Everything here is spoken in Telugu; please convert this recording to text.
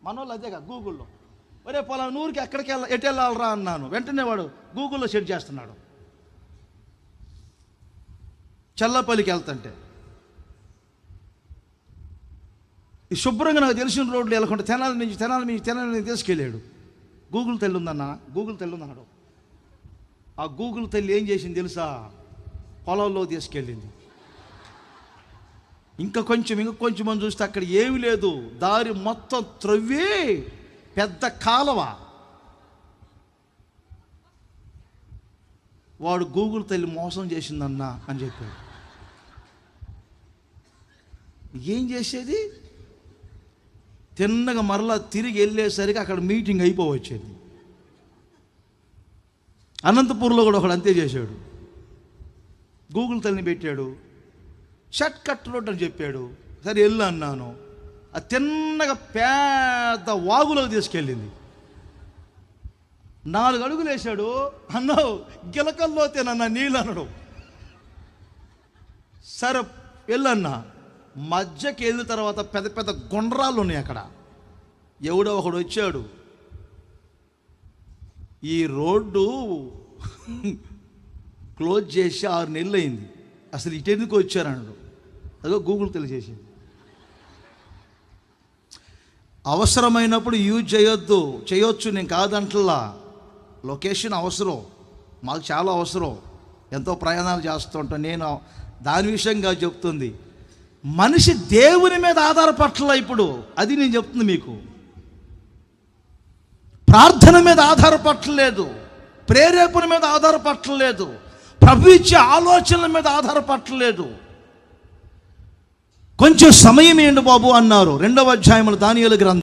మనోళ్ళు అదేగా గూగుల్లో, ఒరే పలానా ఊరికి ఎటు వెళ్ళాలరా అన్నాను. వెంటనే వాడు గూగుల్లో సెట్ చేస్తున్నాడు. చల్లపల్లికి వెళ్తుంటే ఈ శుభ్రంగా నాకు తెలిసిన రోడ్లు వెళ్ళకుండా తెనాలి నుంచి తీసుకెళ్ళాడు. గూగుల్ తల్లి ఉందన్నా, గూగుల్ తల్లి ఉందన్నాడు. ఆ గూగుల్ తల్లి ఏం చేసింది తెలుసా? పొలంలో తీసుకెళ్ళింది. ఇంకా కొంచెం అని చూస్తే అక్కడ ఏమీ లేదు, దారి మొత్తం త్రవ్వి పెద్ద కాలువ. వాడు గూగుల్ తల్లి మోసం చేసిందన్నా అని చెప్పాడు. ఏం చేసేది? తిన్నగా మరలా తిరిగి వెళ్ళేసరికి అక్కడ మీటింగ్ అయిపోవచ్చేది. అనంతపూర్లో కూడా ఒకడు అంతే చేశాడు. గూగుల్ తల్లిని పెట్టాడు, షర్ట్ కట్ రోడ్ అని చెప్పాడు. సరే వెళ్ళు అన్నాను. ఆ తిన్నగా పెద్ద వాగులోకి తీసుకెళ్ళింది. 4 అడుగులు వేశాడు. అన్నావు గిలకల్లోతేనన్నా నీళ్ళు అన్నాడు. సరే వెళ్ళన్నా. మధ్యకి వెళ్ళిన తర్వాత పెద్ద పెద్ద గుండ్రాలు ఉన్నాయి అక్కడ. ఎవడో ఒకడు వచ్చాడు, ఈ రోడ్డు క్లోజ్ చేసి 6 నెలలు అయింది, అసలు ఇటెందుకు వచ్చారన్నాడు. అదో గూగుల్ తెలియజేసింది. అవసరమైనప్పుడు యూజ్ చేయొచ్చు, నేను కాదంటలా. లొకేషన్ అవసరం, మాకు చాలా అవసరం, ఎంతో ప్రయాణాలు చేస్తూ ఉంటాం. నేను దాని విషయంగా చెప్తుంది. మనిషి దేవుని మీద ఆధారపడట్లా ఇప్పుడు. అది నేను చెప్తుంది మీకు. ప్రార్థన మీద ఆధారపడలేదు, ప్రేరేపణ మీద ఆధారపడలేదు, ప్రభు ఇచ్చే ఆలోచనల మీద ఆధారపడలేదు. కొంచెం సమయం ఏంటి బాబు అన్నారు. 2వ అధ్యాయంలో దానియేలు గ్రంథం